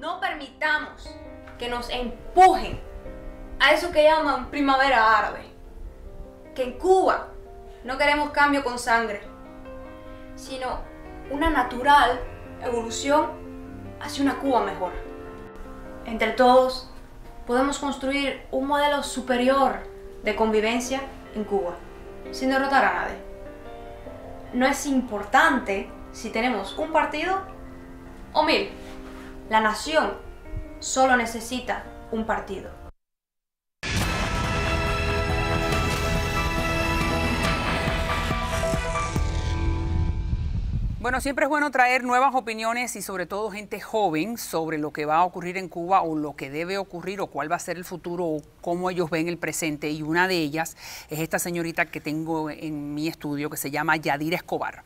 No permitamos que nos empujen a eso que llaman primavera árabe. Que en Cuba no queremos cambio con sangre, sino una natural evolución hacia una Cuba mejor. Entre todos podemos construir un modelo superior de convivencia en Cuba, sin derrotar a nadie. No es importante si tenemos un partido o 1000. La nación solo necesita un partido. Bueno, siempre es bueno traer nuevas opiniones y sobre todo gente joven sobre lo que va a ocurrir en Cuba o lo que debe ocurrir o cuál va a ser el futuro o cómo ellos ven el presente. Y una de ellas es esta señorita que tengo en mi estudio que se llama Yadira Escobar.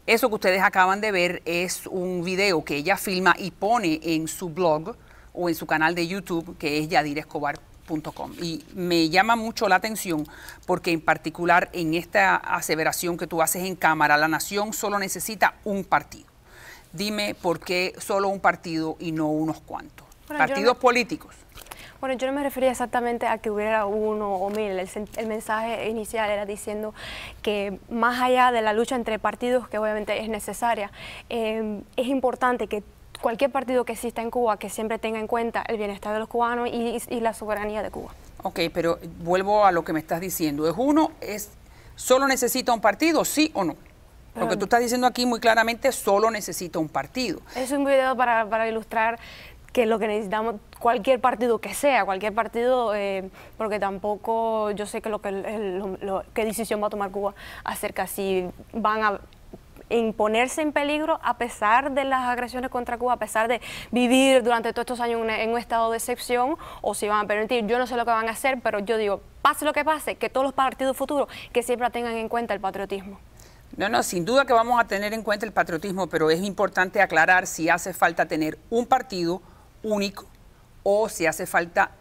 Eso que ustedes acaban de ver es un video que ella filma y pone en su blog o en su canal de YouTube, que es yadirescobar.com. Y me llama mucho la atención porque en particular en esta aseveración que tú haces en cámara, la nación solo necesita un partido. Dime por qué solo un partido y no unos cuantos. Bueno, partidos políticos. Bueno, yo no me refería exactamente a que hubiera 1 o 1000. El mensaje inicial era diciendo que más allá de la lucha entre partidos, que obviamente es necesaria, es importante que cualquier partido que exista en Cuba que siempre tenga en cuenta el bienestar de los cubanos y la soberanía de Cuba. Ok, pero vuelvo a lo que me estás diciendo. ¿Solo necesita un partido, sí o no? Lo que tú estás diciendo aquí muy claramente, solo necesita un partido. Es un video para ilustrar que lo que necesitamos, cualquier partido que sea, cualquier partido, porque tampoco yo sé que qué decisión va a tomar Cuba acerca si van a imponerse en peligro a pesar de las agresiones contra Cuba, a pesar de vivir durante todos estos años en un estado de excepción, o si van a permitir. Yo no sé lo que van a hacer, pero yo digo, pase lo que pase, que todos los partidos futuros que siempre tengan en cuenta el patriotismo. No, sin duda que vamos a tener en cuenta el patriotismo, pero es importante aclarar si hace falta tener un partido único o si hace falta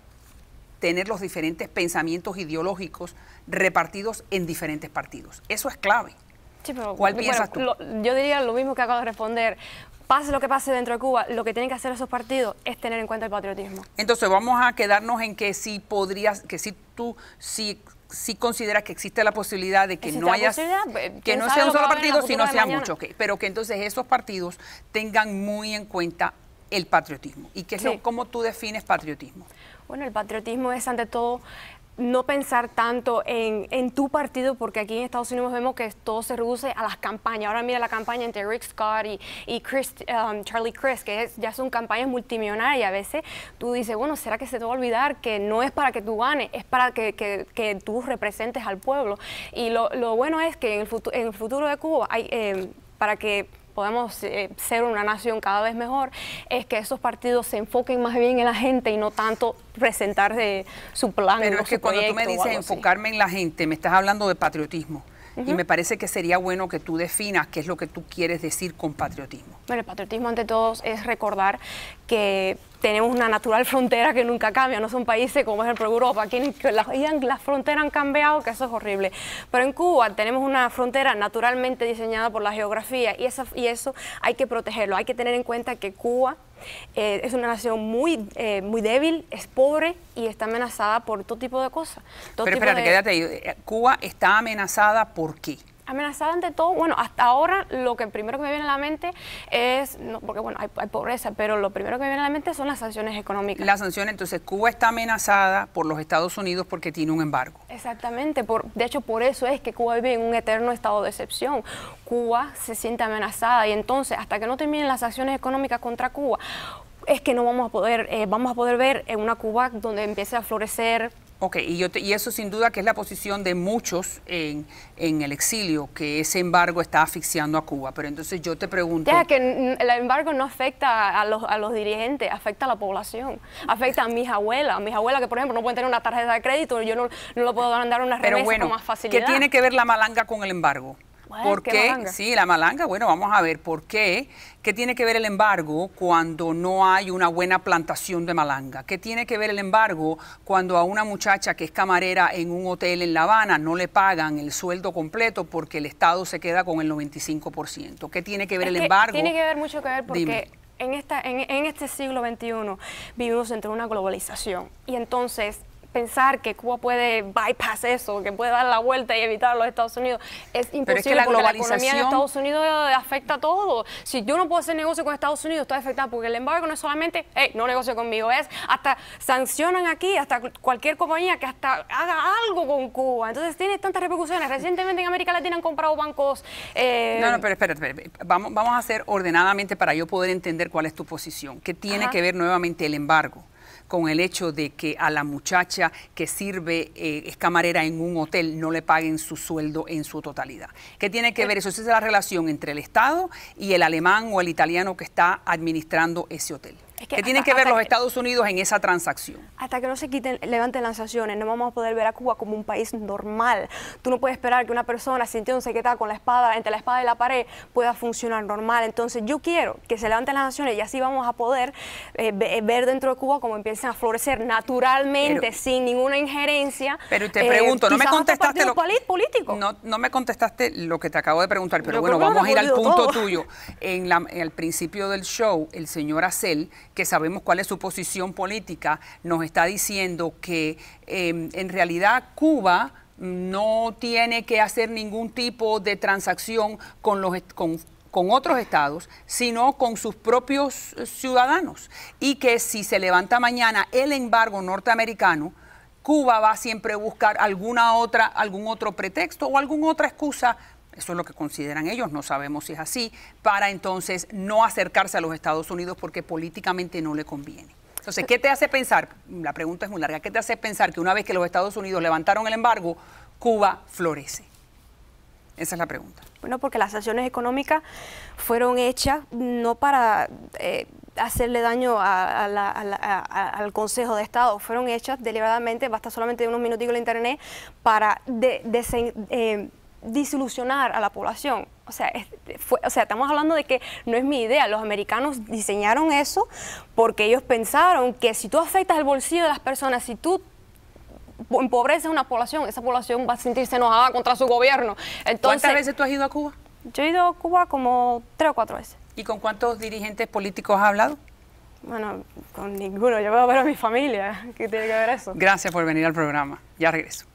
tener los diferentes pensamientos ideológicos repartidos en diferentes partidos. Eso es clave. Sí, pero, ¿cuál piensas tú? Yo diría lo mismo que acabo de responder. Pase lo que pase dentro de Cuba, lo que tienen que hacer esos partidos es tener en cuenta el patriotismo. Entonces vamos a quedarnos en que si consideras que existe la posibilidad de que no haya, que no sea un solo partido, sino sea mucho, okay, pero que entonces esos partidos tengan muy en cuenta el patriotismo. ¿Y qué es cómo tú defines patriotismo? Bueno, el patriotismo es ante todo no pensar tanto en tu partido, porque aquí en Estados Unidos vemos que todo se reduce a las campañas. Ahora mira la campaña entre Rick Scott y Charlie Crist, que ya son campañas multimillonarias. A veces tú dices, bueno, ¿será que se te va a olvidar que no es para que tú ganes, es para que tú representes al pueblo? Y lo bueno es que en el futuro de Cuba, para que podamos ser una nación cada vez mejor, es que esos partidos se enfoquen más bien en la gente y no tanto presentar su plan. Pero es que cuando tú me dices enfocarme en la gente, me estás hablando de patriotismo. Y me parece que sería bueno que tú definas qué es lo que tú quieres decir con patriotismo. Bueno, el patriotismo ante todo es recordar que tenemos una natural frontera que nunca cambia. No son países como por ejemplo Europa, aquí las fronteras han cambiado, que eso es horrible. Pero en Cuba tenemos una frontera naturalmente diseñada por la geografía y eso hay que protegerlo. Hay que tener en cuenta que Cuba es una nación muy débil, es pobre y está amenazada por todo tipo de cosas. Pero espérate, quédate ahí. Cuba está amenazada ¿por qué? Amenazada ante todo, bueno, hasta ahora lo que primero que me viene a la mente es, no, porque bueno, hay pobreza, pero lo primero que me viene a la mente son las sanciones económicas. Las sanciones, entonces Cuba está amenazada por los Estados Unidos porque tiene un embargo. Exactamente, de hecho por eso es que Cuba vive en un eterno estado de excepción. Cuba se siente amenazada y entonces hasta que no terminen las sanciones económicas contra Cuba, es que no vamos a poder ver en una Cuba donde empiece a florecer. Ok, y eso sin duda que es la posición de muchos en el exilio, que ese embargo está asfixiando a Cuba. Pero entonces yo te pregunto... Ya, que el embargo no afecta a los dirigentes, afecta a la población, afecta a mis abuelas que por ejemplo no pueden tener una tarjeta de crédito, yo no le puedo dar una remesa con más facilidad. ¿Qué tiene que ver la malanga con el embargo? ¿Por qué? Sí, la malanga, bueno, vamos a ver, ¿por qué? ¿Qué tiene que ver el embargo cuando no hay una buena plantación de malanga? ¿Qué tiene que ver el embargo cuando a una muchacha que es camarera en un hotel en La Habana no le pagan el sueldo completo porque el Estado se queda con el 95%? ¿Qué tiene que ver el embargo? Tiene que ver mucho que ver porque en este siglo XXI vivimos dentro de una globalización y entonces pensar que Cuba puede bypass eso, que puede dar la vuelta y evitar a los Estados Unidos, es imposible. Pero es que la porque globalización... la economía de Estados Unidos afecta a todo. Si yo no puedo hacer negocio con Estados Unidos, estoy afectada porque el embargo no es solamente, hey, no negocio conmigo, es hasta sancionan aquí, hasta cualquier compañía que hasta haga algo con Cuba. Entonces tiene tantas repercusiones. Recientemente en América Latina han comprado bancos... No, pero espérate. Vamos a hacer ordenadamente para yo poder entender cuál es tu posición. ¿Qué tiene que ver nuevamente el embargo con el hecho de que a la muchacha que sirve, es camarera en un hotel, no le paguen su sueldo en su totalidad? ¿Qué tiene que ver eso? Esa es la relación entre el Estado y el alemán o el italiano que está administrando ese hotel. ¿Qué tienen que ver los Estados Unidos en esa transacción? Hasta que no se levanten las sanciones, no vamos a poder ver a Cuba como un país normal. Tú no puedes esperar que una persona sintiéndose que está con la espada, entre la espada y la pared, pueda funcionar normal. Entonces yo quiero que se levanten las sanciones y así vamos a poder ver dentro de Cuba cómo empiezan a florecer naturalmente, sin ninguna ingerencia. Pero te pregunto, no me contestaste político. No me contestaste lo que te acabo de preguntar, pero bueno, vamos a ir al punto tuyo. En el principio del show, el señor Acel, que sabemos cuál es su posición política, nos está diciendo que en realidad Cuba no tiene que hacer ningún tipo de transacción con otros estados, sino con sus propios ciudadanos. Y que si se levanta mañana el embargo norteamericano, Cuba va siempre a buscar algún otro pretexto o alguna otra excusa. Eso es lo que consideran ellos, no sabemos si es así, para entonces no acercarse a los Estados Unidos porque políticamente no le conviene. Entonces, ¿qué te hace pensar? La pregunta es muy larga. ¿Qué te hace pensar que una vez que los Estados Unidos levantaron el embargo, Cuba florece? Esa es la pregunta. Bueno, porque las sanciones económicas fueron hechas no para hacerle daño al Consejo de Estado, fueron hechas deliberadamente, basta solamente unos minuticos en internet, para desilusionar a la población. O sea, estamos hablando de que no es mi idea. Los americanos diseñaron eso porque ellos pensaron que si tú afectas el bolsillo de las personas, si tú empobreces a una población, esa población va a sentirse enojada contra su gobierno. Entonces, ¿cuántas veces tú has ido a Cuba? Yo he ido a Cuba como 3 o 4 veces. ¿Y con cuántos dirigentes políticos has hablado? Bueno, con ninguno. Yo voy a ver a mi familia. ¿Qué tiene que ver eso? Gracias por venir al programa. Ya regreso.